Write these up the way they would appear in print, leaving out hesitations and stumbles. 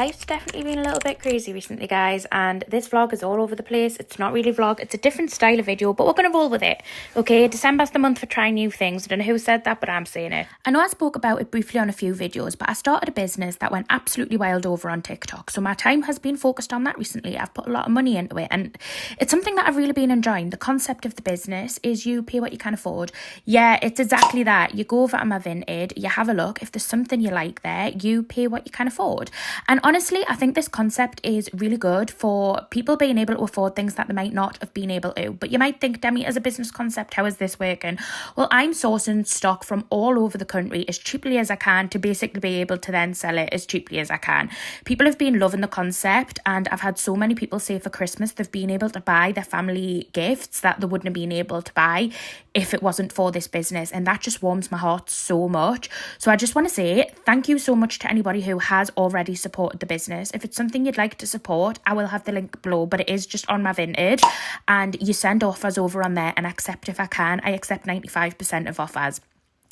Life's definitely been a little bit crazy recently, guys, and this vlog is all over the place. It's not really a vlog, it's a different style of video, but we're going to roll with it, okay? December's the month for trying new things. I don't know who said that, but I'm saying it. I know I spoke about it briefly on a few videos, but I started a business that went absolutely wild over on TikTok, so my time has been focused on that recently. I've put a lot of money into it, and it's something that I've really been enjoying. The concept of the business is you pay what you can afford. Yeah, it's exactly that. You go over to my Vinted, you have a look. If there's something you like there, you pay what you can afford. And honestly, I think this concept is really good for people being able to afford things that they might not have been able to. But you might think, Demi, as a business concept, how is this working? Well, I'm sourcing stock from all over the country as cheaply as I can to basically be able to then sell it as cheaply as I can. People have been loving the concept, and I've had so many people say for Christmas they've been able to buy their family gifts that they wouldn't have been able to buy if it wasn't for this business, and that just warms my heart so much. So I just want to say thank you so much to anybody who has already supported the business. If it's something you'd like to support, I will have the link below, but it is just on my Vinted, and you send offers over on there and accept if I can. I accept 95% of offers.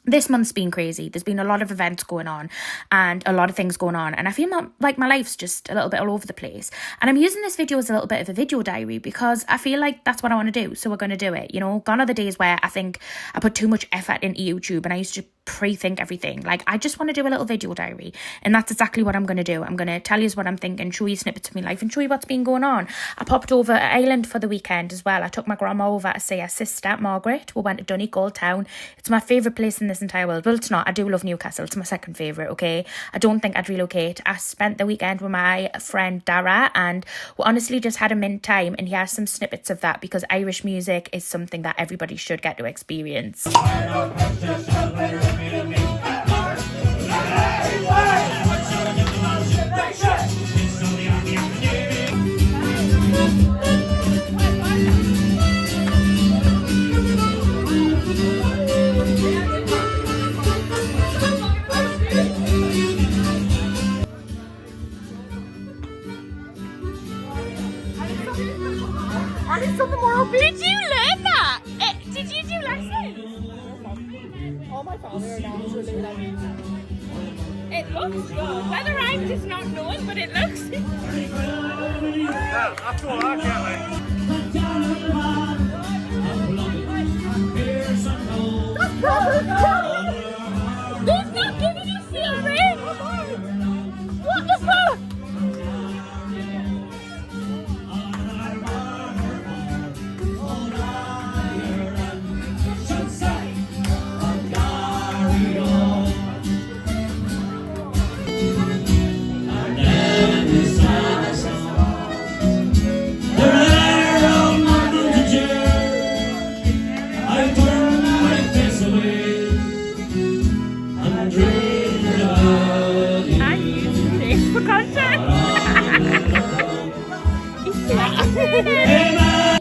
This month's been crazy. There's been a lot of events going on and a lot of things going on, and I feel like my life's just a little bit all over the place. And I'm using this video as a little bit of a video diary because I feel like that's what I want to do, so we're going to do it. You know, gone are the days where I think I put too much effort into YouTube and I used to pre-think everything. Like, I just want to do a little video diary, and that's exactly what I'm going to do. I'm going to tell you what I'm thinking, show you snippets of my life, and show you what's been going on. I popped over to Ireland for the weekend as well. I took my grandma over to see her sister Margaret. We went to Donegal town. It's my favourite place in this entire world. Well, it's not. I do love Newcastle. It's my second favourite, okay? I don't think I'd relocate. I spent the weekend with my friend Dara, and we honestly just had a mint time, and here's some snippets of that because Irish music is something that everybody should get to experience. Did you learn that? Did you do lessons? All my family are naturally like... It looks good. Whether I'm just not knowing, but it looks... Yeah, that's all I get, like. That's proper. He's not giving you silver. What the fuck?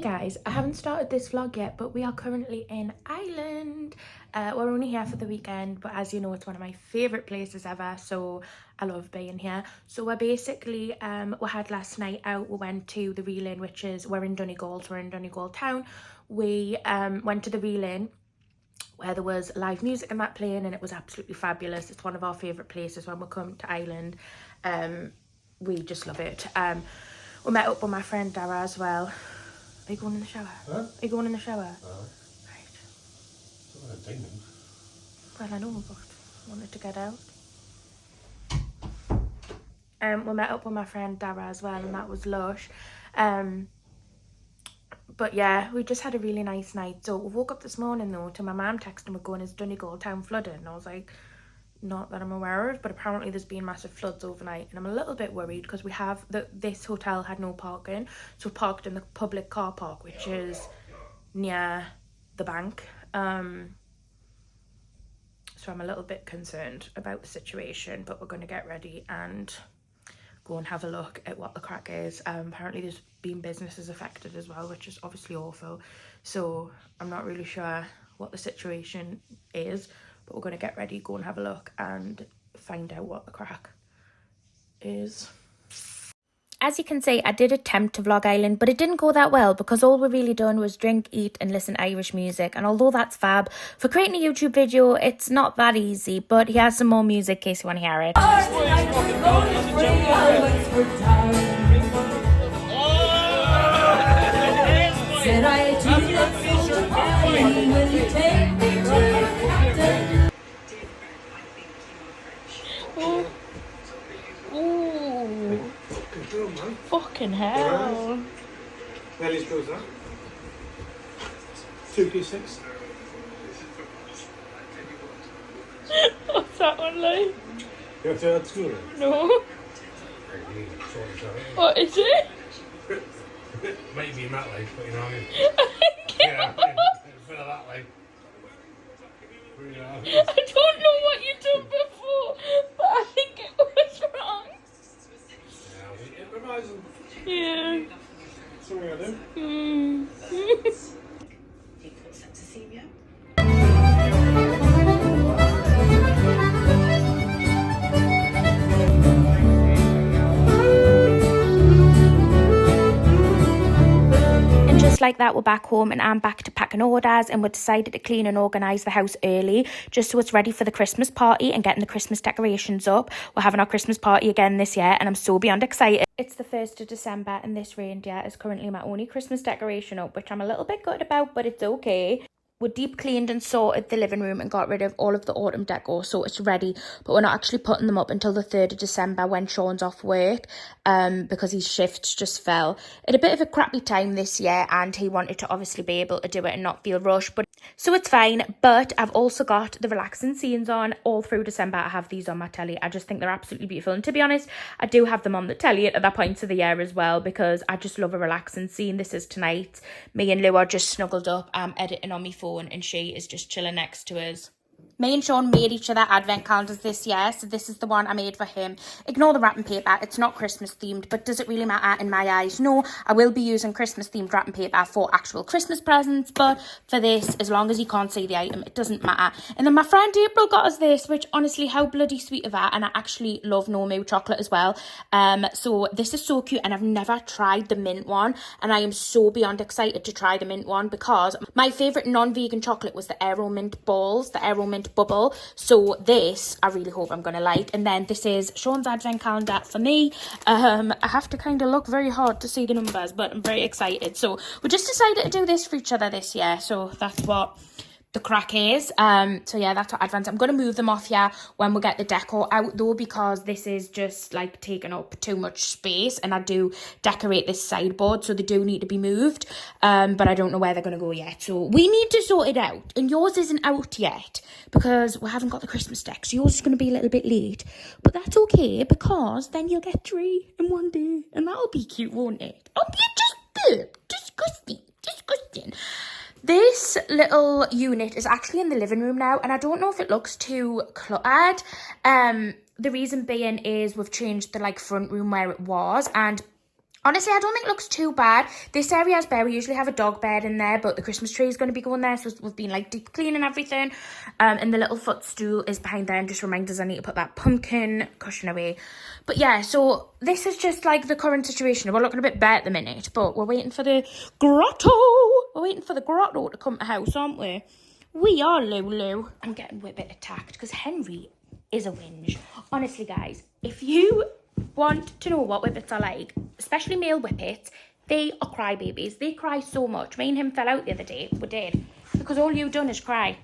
Guys, I haven't started this vlog yet, but we are currently in Ireland. We're only here for the weekend, but as you know, it's one of my favourite places ever, so I love being here. So we're basically, we had last night out, we went to the Reel Inn, which is, we're in Donegal, so we're in Donegal town. We went to the Reel Inn, where there was live music and that playing, and it was absolutely fabulous. It's one of our favourite places when we come to Ireland. We just love it. We met up with my friend Dara as well. Are you going in the shower? Huh? Are you going in the shower? Right. Right. Well, I know, but I wanted to get out. We met up with my friend Dara as well, and that was lush. But yeah, we just had a really nice night. So we woke up this morning though to my mum texting me going, is Donegal town flooded? And I was like, not that I'm aware of, but apparently there's been massive floods overnight, and I'm a little bit worried because we have this hotel had no parking, so we parked in the public car park, which is near the bank. So I'm a little bit concerned about the situation, but we're going to get ready and go and have a look at what the crack is. Apparently there's been businesses affected as well, which is obviously awful, so I'm not really sure what the situation is. But we're going to get ready, go and have a look and find out what the crack is. As you can see, I did attempt to vlog Ireland, but it didn't go that well because all we really done was drink, eat and listen to Irish music. And although that's fab, for creating a YouTube video, it's not that easy. But he has some more music in case you want to hear it. Said I do that soldier boy, will you take me to the captain? Ooh. Fucking hell. Nelly's goes that. 2K6. What's that one like? You have to add school? No. What is it? Might be in that life, but you know what I mean? Yeah. Yeah, a bit of that life. You know. I don't know what you done before, but I think it was wrong. Yeah, it reminds them. Yeah. Something I do. And just like that, we're back home and I'm back to packing orders, and we decided to clean and organise the house early just so it's ready for the Christmas party and getting the Christmas decorations up. We're having our Christmas party again this year and I'm so beyond excited. It's the 1st of December and this reindeer is currently my only Christmas decoration up, which I'm a little bit gutted about, but it's okay. We deep cleaned and sorted the living room and got rid of all of the autumn decor, so it's ready, but we're not actually putting them up until the 3rd of December when Sean's off work, because his shifts just fell at a bit of a crappy time this year, and he wanted to obviously be able to do it and not feel rushed, but so it's fine. But I've also got the relaxing scenes on all through December. I have these on my telly. I just think they're absolutely beautiful, and to be honest, I do have them on the telly at other points of the year as well, because I just love a relaxing scene. This is tonight. Me and Lou are just snuggled up. I'm editing on my phone and she is just chilling next to us. Me and Sean made each other advent calendars this year, so this is the one I made for him. Ignore the wrapping paper, it's not Christmas themed, but does it really matter in my eyes? No, I will be using Christmas themed wrapping paper for actual Christmas presents, but for this, as long as you can't see the item, it doesn't matter. And then my friend April got us this, which honestly, how bloody sweet of her, and I actually love No Moo chocolate as well. So this is so cute, and I've never tried the mint one, and I am so beyond excited to try the mint one, because my favourite non-vegan chocolate was the Aero Mint balls, the Aero Mint bubble, so this I really hope I'm gonna like. And then this is Sean's advent calendar for me. I have to kind of look very hard to see the numbers, but I'm very excited. So we just decided to do this for each other this year, so that's what the crack is. So yeah, that's what advents. I'm going to move them off here when we get the decor out though, because this is just like taking up too much space, and I do decorate this sideboard, so they do need to be moved, but I don't know where they're going to go yet, so we need to sort it out. And yours isn't out yet because we haven't got the Christmas deck, so yours is going to be a little bit late, but that's okay, because then you'll get 3 in one day and that'll be cute, won't it? Oh, you just disgusting. This little unit is actually in the living room now, and I don't know if it looks too cluttered. The reason being is we've changed the like front room where it was, and honestly, I don't think it looks too bad. This area is bare. We usually have a dog bed in there, but the Christmas tree is going to be going there, so we've been like deep cleaning everything. And the little footstool is behind there and just reminds us I need to put that pumpkin cushion away. But yeah, so this is just like the current situation. We're looking a bit bare at the minute, but we're waiting for the grotto. We're waiting for the grotto to come to house, aren't we? We are, Lulu. I'm getting a bit attacked because Henry is a whinge. Honestly, guys, if you want to know what whippets are like, especially male whippets, they are crybabies. They cry so much. Me and him fell out the other day. We did. Because all you've done is cry.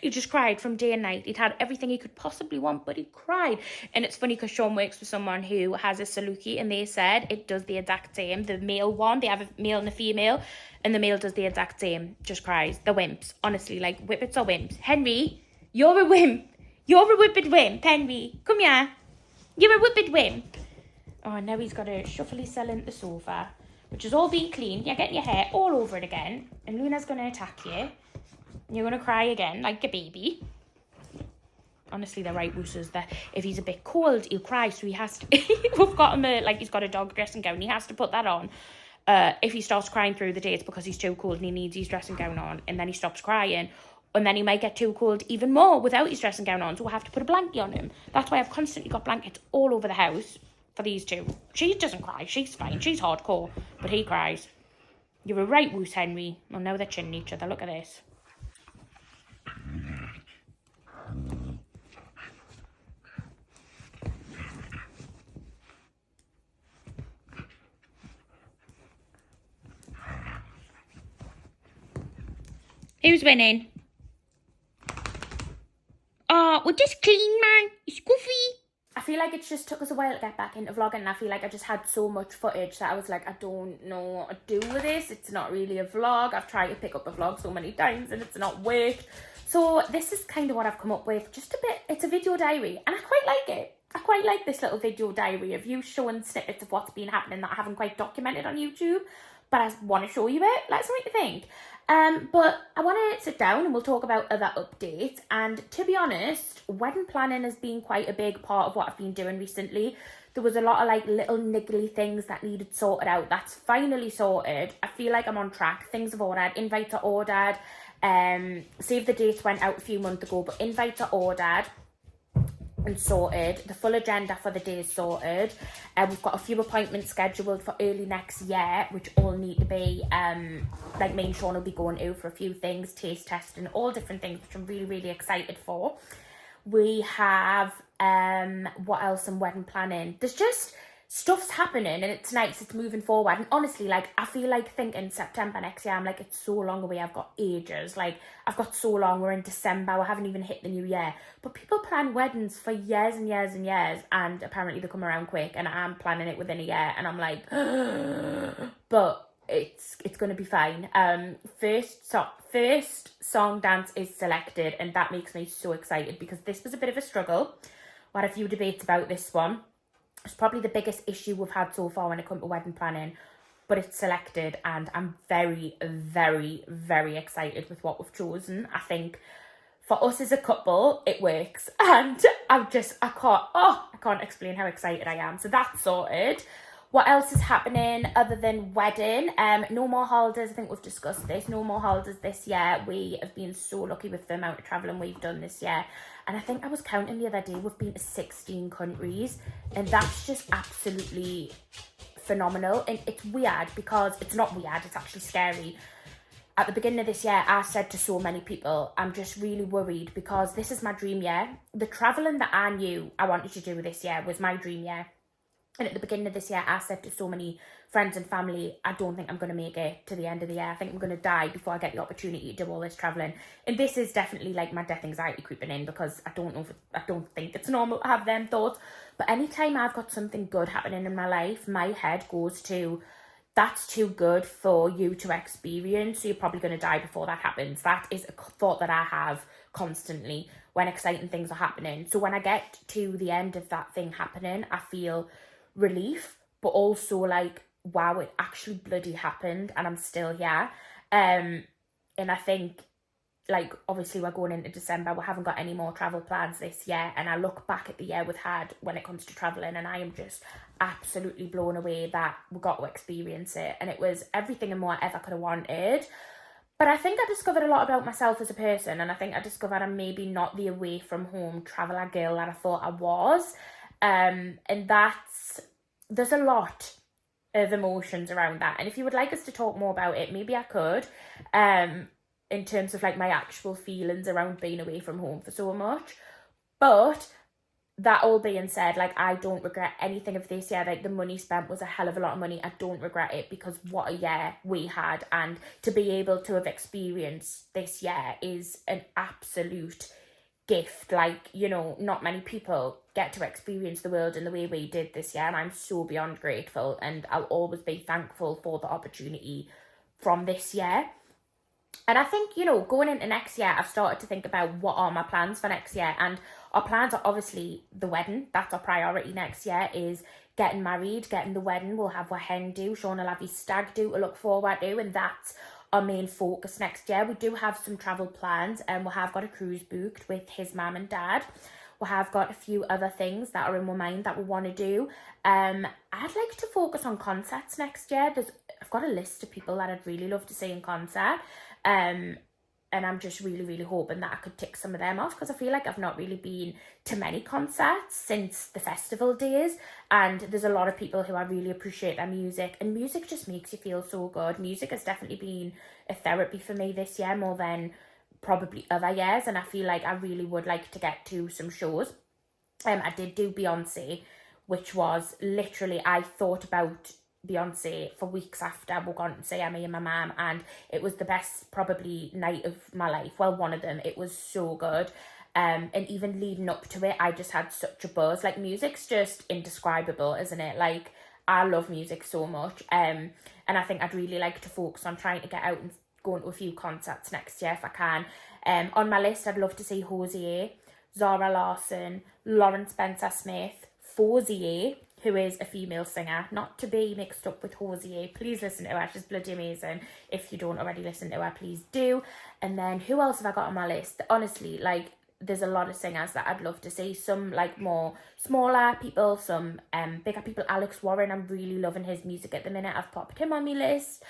He just cried from day and night. He'd had everything he could possibly want, but he cried. And it's funny because Sean works for someone who has a Saluki, and they said it does the exact same. The male one, they have a male and a female, and the male does the exact same. Just cries. They're wimps. Honestly, like, whippets are wimps. Henry, you're a wimp. You're a whippet wimp, Henry. Come here. You're a whippet wimp. Oh, now he's got to shuffle cell into the sofa, which is all being cleaned. You're getting your hair all over it again. And Luna's going to attack you. And you're going to cry again, like a baby. Honestly, they're right woosers. That if he's a bit cold, he'll cry. So he has to... We've got him, like, he's got a dog dressing gown. He has to put that on. If he starts crying through the day, it's because he's too cold and he needs his dressing gown on. And then he stops crying. And then he might get too cold even more without his dressing gown on. So we'll have to put a blanket on him. That's why I've constantly got blankets all over the house for these two. She doesn't cry. She's fine. She's hardcore. But he cries. You're a right woos, Henry. Well, now they're chinning each other. Look at this. Who's winning? Oh, we're just clean, man. It's goofy. I feel like it just took us a while to get back into vlogging, and I feel like I just had so much footage that I was like, I don't know what to do with this. It's not really a vlog. I've tried to pick up a vlog so many times and it's not worked. So this is kind of what I've come up with. Just a bit, it's a video diary, and I quite like it. I quite like this little video diary of you showing snippets of what's been happening that I haven't quite documented on YouTube, but I want to show you it. Let us know what you think. But I want to sit down and we'll talk about other updates. And to be honest, wedding planning has been quite a big part of what I've been doing recently. There was a lot of like little niggly things that needed sorted out. That's finally sorted. I feel like I'm on track. Things have ordered. Invites are ordered. Save the dates went out a few months ago, but invites are ordered and sorted. The full agenda for the day is sorted. We've got a few appointments scheduled for early next year, which all need to be, like me and Sean will be going to for a few things, taste testing, all different things, which I'm really, really excited for. We have, what else in wedding planning? There's just stuff's happening and it's nice, it's moving forward. And honestly, like, I feel like thinking September next year, I'm like, it's so long away, I've got ages. Like, I've got so long, we're in December, we haven't even hit the new year. But people plan weddings for years and years and years, and apparently they come around quick, and I'm planning it within a year, and I'm like, but it's going to be fine. First song dance is selected, and that makes me so excited because this was a bit of a struggle. We had a few debates about this one. It's probably the biggest issue we've had so far when it comes to wedding planning, but it's selected and I'm very, very, very excited with what we've chosen. I think for us as a couple, it works, and I can't explain how excited I am. So that's sorted. What else is happening other than wedding? No more holidays. I think we've discussed this. No more holidays this year. We have been so lucky with the amount of travelling we've done this year. And I think I was counting the other day, we've been to 16 countries. And that's just absolutely phenomenal. And it's weird because it's not weird, it's actually scary. At the beginning of this year, I said to so many people, I'm just really worried because this is my dream year. The travelling that I knew I wanted to do this year was my dream year. And at the beginning of this year, I said to so many friends and family, I don't think I'm going to make it to the end of the year. I think I'm going to die before I get the opportunity to do all this travelling. And this is definitely like my death anxiety creeping in because I don't think it's normal to have them thoughts. But anytime I've got something good happening in my life, my head goes to, that's too good for you to experience, so you're probably going to die before that happens. That is a thought that I have constantly when exciting things are happening. So when I get to the end of that thing happening, I feel relief, but also like, wow, it actually bloody happened and I'm still here. And I think, like, obviously we're going into December, we haven't got any more travel plans this year, and I look back at the year we've had when it comes to travelling and I am just absolutely blown away that we got to experience it, and it was everything and more I ever could have wanted. But I think I discovered a lot about myself as a person, and I think I discovered I'm maybe not the away from home traveller girl that I thought I was. And there's a lot of emotions around that. And if you would like us to talk more about it, maybe I could, in terms of like my actual feelings around being away from home for so much. But that all being said, like, I don't regret anything of this year. Like, the money spent was a hell of a lot of money. I don't regret it because what a year we had. And to be able to have experienced this year is an absolute gift. Like, you know, not many people get to experience the world in the way we did this year, and I'm so beyond grateful, and I'll always be thankful for the opportunity from this year. And I think, you know, going into next year, I've started to think about what are my plans for next year, and our plans are obviously the wedding. That's our priority next year, is getting married, getting the wedding. We'll have our hen do, Sean will have his stag do to look forward to, and that's our main focus next year. We do have some travel plans, and we have got a cruise booked with his mum and dad. We have got a few other things that are in my mind that we want to do. I'd like to focus on concerts next year. I've got a list of people that I'd really love to see in concert. And I'm just really, really hoping that I could tick some of them off, because I feel like I've not really been to many concerts since the festival days, and there's a lot of people who I really appreciate their music, and music just makes you feel so good. Music has definitely been a therapy for me this year, more than probably other years, and I feel like I really would like to get to some shows. I did do Beyonce, which was literally, I thought about Beyonce for weeks after. We're going to see her, me and my mum, and it was the best probably night of my life. Well, one of them. It was so good. And even leading up to it, I just had such a buzz. Like, music's just indescribable, isn't it? Like, I love music so much. And I think I'd really like to focus on trying to get out and go to a few concerts next year if I can. On my list, I'd love to see Hosier, Zara Larsson, Lauren Spencer Smith, Fozier, who is a female singer, not to be mixed up with Hosier. Please listen to her, she's bloody amazing. If you don't already listen to her, please do. And then who else have I got on my list? Honestly, like, there's a lot of singers that I'd love to see. Some like more smaller people, some bigger people. Alex Warren, I'm really loving his music at the minute. I've popped him on my list.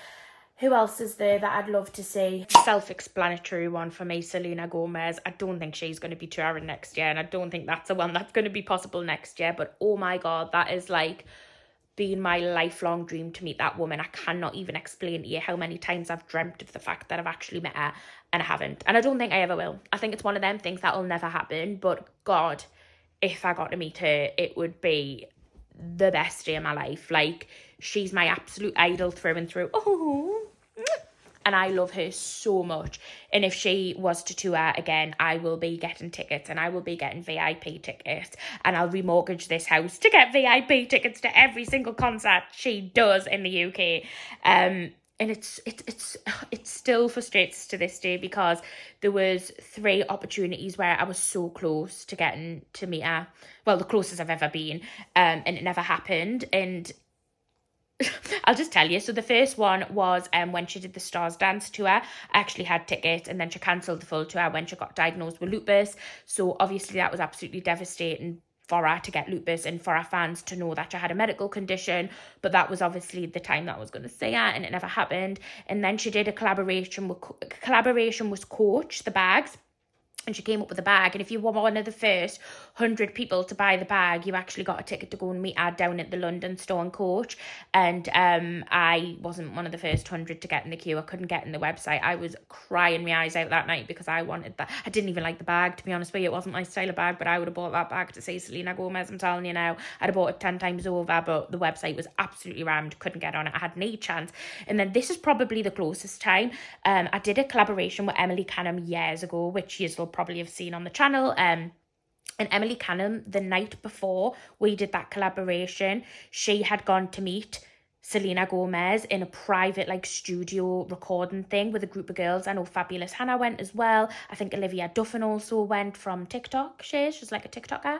Who else is there that I'd love to see? Self-explanatory one for me, Selena Gomez. I don't think she's going to be touring next year, and I don't think that's the one that's going to be possible next year. But oh my God, that is like been my lifelong dream to meet that woman. I cannot even explain to you how many times I've dreamt of the fact that I've actually met her, and I haven't. And I don't think I ever will. I think it's one of them things that will never happen. But God, if I got to meet her, it would be the best day of my life. Like, she's my absolute idol through and through. Oh, and I love her so much. And if she was to tour again, I will be getting tickets, and I will be getting VIP tickets, and I'll remortgage this house to get VIP tickets to every single concert she does in the UK. And it still frustrates to this day, because there was 3 opportunities where I was so close to getting to meet her. Well, the closest I've ever been, and it never happened. And I'll just tell you. So the first one was when she did the Stars Dance tour. I actually had tickets, and then she cancelled the full tour when she got diagnosed with lupus. So obviously that was absolutely devastating for her to get lupus, and for our fans to know that she had a medical condition. But that was obviously the time that I was going to see her, and it never happened. And then she did a collaboration with Coach, the bags. And she came up with a bag, and if you were one of the first 100 people to buy the bag, you actually got a ticket to go and meet her down at the London store in Coach. And I wasn't one of the first 100 to get in the queue. I couldn't get in the website. I was crying my eyes out that night because I wanted that. I didn't even like the bag, to be honest with you. It wasn't my style of bag, but I would have bought that bag to see Selena Gomez. I'm telling you now, I'd have bought it 10 times over, but the website was absolutely rammed. Couldn't get on it. I had no chance. And then this is probably the closest time. I did a collaboration with Emily Canham years ago, which you will probably have seen on the channel. And Emily Canham, the night before we did that collaboration, she had gone to meet Selena Gomez in a private like studio recording thing with a group of girls. I know Fabulous Hannah went as well. I think Olivia Duffin also went from TikTok. She's like a TikToker.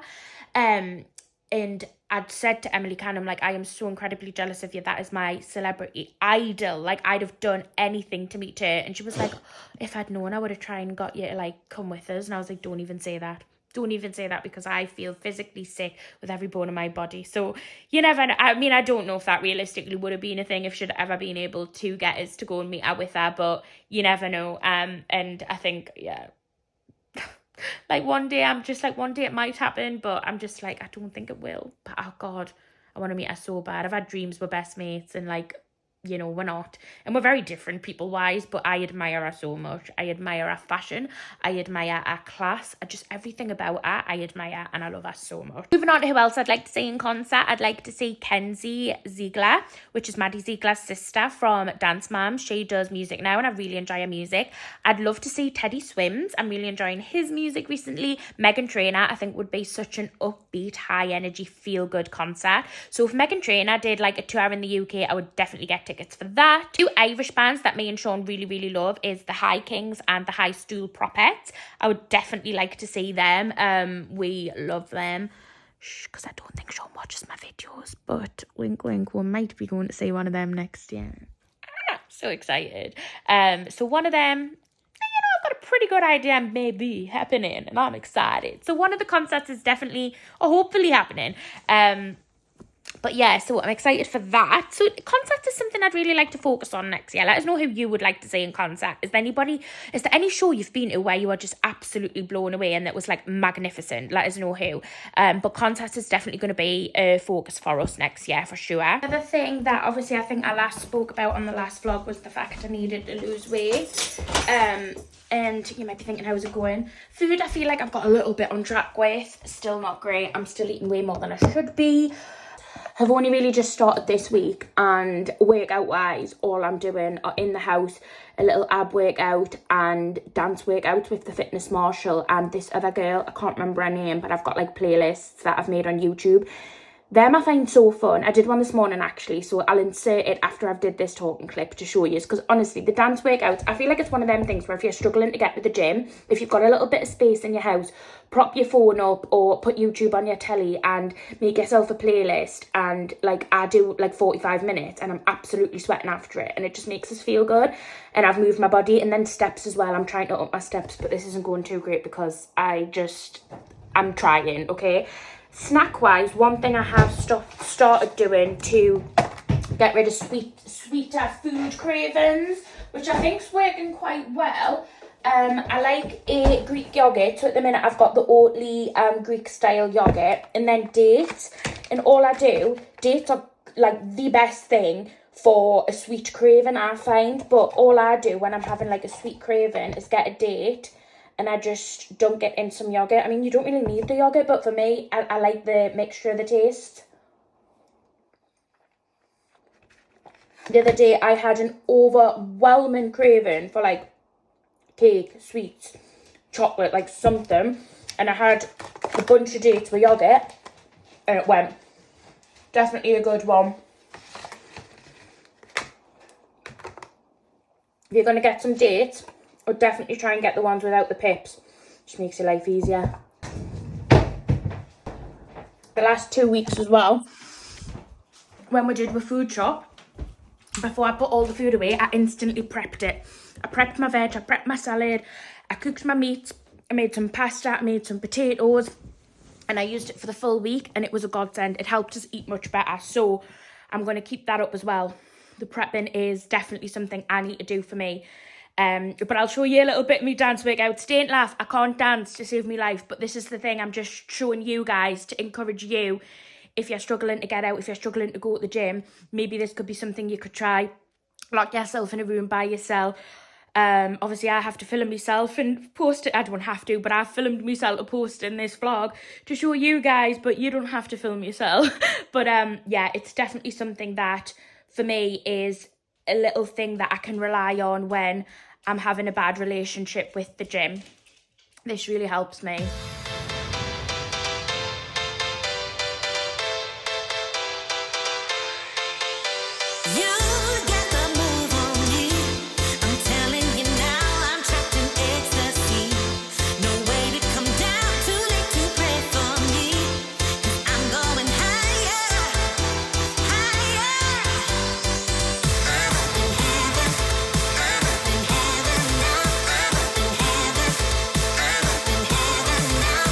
And I'd said to Emily Canham, like, I am so incredibly jealous of you. That is my celebrity idol. Like, I'd have done anything to meet her. And she was like, if I'd known, I would have tried and got you to, like, come with us. And I was like, don't even say that. Don't even say that, because I feel physically sick with every bone in my body. So you never know. I mean, I don't know if that realistically would have been a thing if she'd ever been able to get us to go and meet her with her. But you never know. And I think, yeah. Like one day it might happen, but I'm just like, I don't think it will. But oh God, I want to meet her so bad. I've had dreams with best mates, and like, you know, we're not. And we're very different people-wise, but I admire her so much. I admire her fashion. I admire her class. Just everything about her, I admire, and I love her so much. Moving on to who else I'd like to see in concert. I'd like to see Kenzie Ziegler, which is Maddie Ziegler's sister from Dance Moms. She does music now, and I really enjoy her music. I'd love to see Teddy Swims. I'm really enjoying his music recently. Meghan Trainor, I think, would be such an upbeat, high-energy, feel-good concert. So if Meghan Trainor did like a tour in the UK, I would definitely get tickets for that. 2 Irish bands that me and Sean really, really love is the High Kings and the High Stool Propettes. I would definitely like to see them. We love them. Because I don't think Sean watches my videos, but wink, wink, we might be going to see one of them next year. So excited. So one of them, you know, I've got a pretty good idea maybe happening, and I'm excited. So one of the concerts is definitely, or hopefully happening. But yeah, so I'm excited for that. So concert is something I'd really like to focus on next year. Let us know who you would like to see in concert. Is there any show you've been to where you were just absolutely blown away and that was like magnificent? Let us know who. But concert is definitely going to be a focus for us next year for sure. Another thing that obviously I think I last spoke about on the last vlog was the fact I needed to lose weight. And you might be thinking, how's it going? Food, I feel like I've got a little bit on track with. Still not great. I'm still eating way more than I should be. have only really just started this week, and workout wise, all I'm doing are in the house, a little ab workout and dance workouts with the Fitness Marshall and this other girl. I can't remember her name, but I've got like playlists that I've made on YouTube. Them I find so fun. I did one this morning actually, so I'll insert it after I've did this talking clip to show you, because honestly the dance workouts, I feel like it's one of them things where if you're struggling to get to the gym, if you've got a little bit of space in your house, prop your phone up or put YouTube on your telly and make yourself a playlist, and like I do like 45 minutes and I'm absolutely sweating after it, and it just makes us feel good, and I've moved my body. And then steps as well, I'm trying to up my steps, but this isn't going too great because I'm trying, okay? Snack wise, one thing I have started doing to get rid of sweeter food cravings, which I think's working quite well. I like a Greek yogurt. So at the minute I've got the Oatly Greek style yogurt, and then dates. And all I do, dates are like the best thing for a sweet craving, I find. But all I do when I'm having like a sweet craving is get a date, and I just dunk it in some yogurt. I mean, you don't really need the yogurt, but for me, I like the mixture of the taste. The other day, I had an overwhelming craving for like cake, sweets, chocolate, like something. And I had a bunch of dates with yogurt, and it went. Definitely a good one. If you're going to get some dates, I'll definitely try and get the ones without the pips. Just makes your life easier. The last 2 weeks as well, when we did the food shop, before I put all the food away, I instantly prepped it. I prepped my veg, I prepped my salad, I cooked my meats, I made some pasta, I made some potatoes, and I used it for the full week, and it was a godsend. It helped us eat much better, so I'm going to keep that up as well. The prepping is definitely something I need to do for me. But I'll show you a little bit of me dance workouts. Don't laugh, I can't dance to save my life, but this is the thing, I'm just showing you guys to encourage you. If you're struggling to get out, if you're struggling to go to the gym, maybe this could be something you could try. Lock yourself in a room by yourself. Obviously I have to film myself and post it. I don't have to, but I've filmed myself to post in this vlog to show you guys, but you don't have to film yourself. But yeah, it's definitely something that for me is a little thing that I can rely on when I'm having a bad relationship with the gym. This really helps me. Now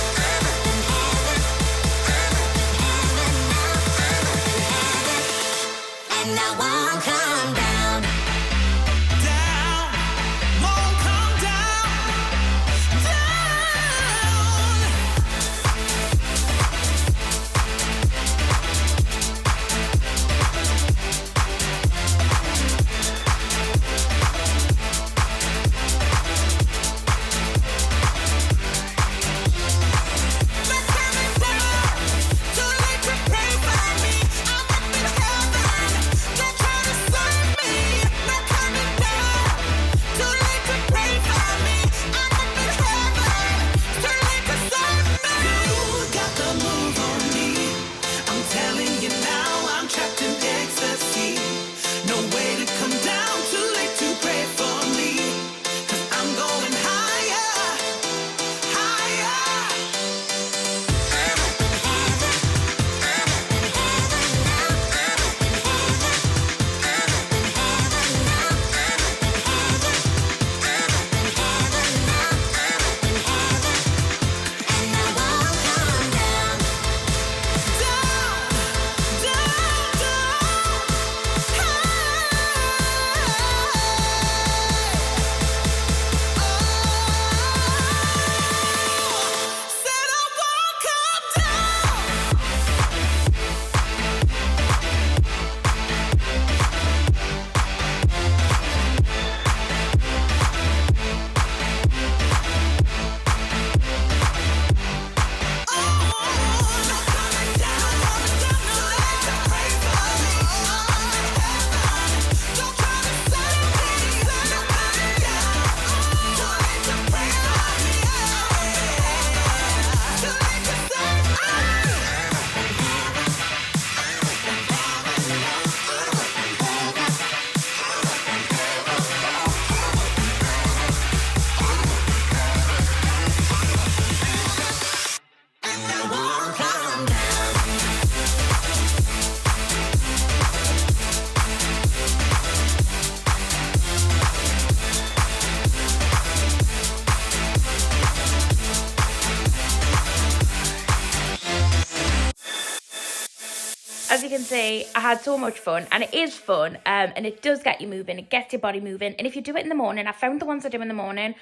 say, I had so much fun, and it is fun, and it does get you moving, it gets your body moving, and if you do it in the morning, I found the ones I do in the morning,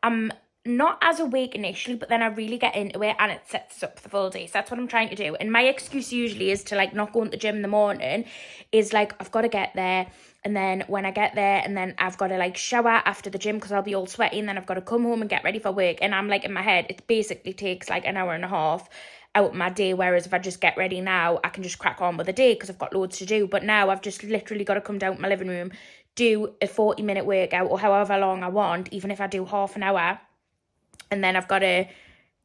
I'm not as awake initially, but then I really get into it, and it sets up the full day, so that's what I'm trying to do. And my excuse usually is to, like, not go to the gym in the morning, is, like, I've got to get there, and then when I get there, and then I've got to, like, shower after the gym, because I'll be all sweaty, and then I've got to come home and get ready for work, and I'm, like, in my head, it basically takes, like, an hour and a half out my day, whereas if I just get ready now, I can just crack on with the day because I've got loads to do. But now I've just literally got to come down to my living room, do a 40-minute workout or however long I want, even if I do half an hour, and then I've got to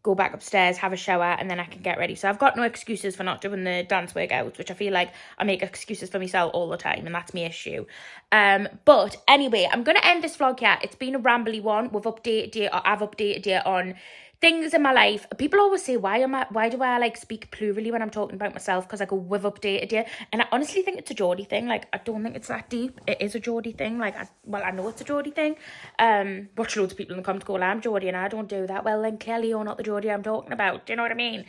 go back upstairs, have a shower, and then I can get ready. So I've got no excuses for not doing the dance workouts, which I feel like I make excuses for myself all the time, and that's my issue. But anyway, I'm going to end this vlog here. It's been a rambly one. I've updated you on things in my life. People always say, why do I like speak plurally when I'm talking about myself? Because I go, we've updated you. And I honestly think it's a Geordie thing. Like, I don't think it's that deep. It is a Geordie thing. Like, I know it's a Geordie thing. Watch loads of people in the comments go, well, I'm Geordie and I don't do that. Well, then clearly you're not the Geordie I'm talking about. Do you know what I mean?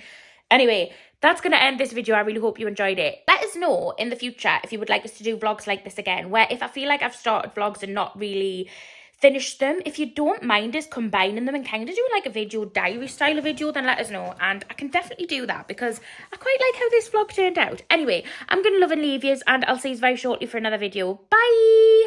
Anyway, that's going to end this video. I really hope you enjoyed it. Let us know in the future if you would like us to do vlogs like this again, where if I feel like I've started vlogs and not really finish them, if you don't mind us combining them and kind of do like a video diary style of video, then let us know, and I can definitely do that because I quite like how this vlog turned out. Anyway, I'm gonna love and leave yous, and I'll see you very shortly for another video. Bye.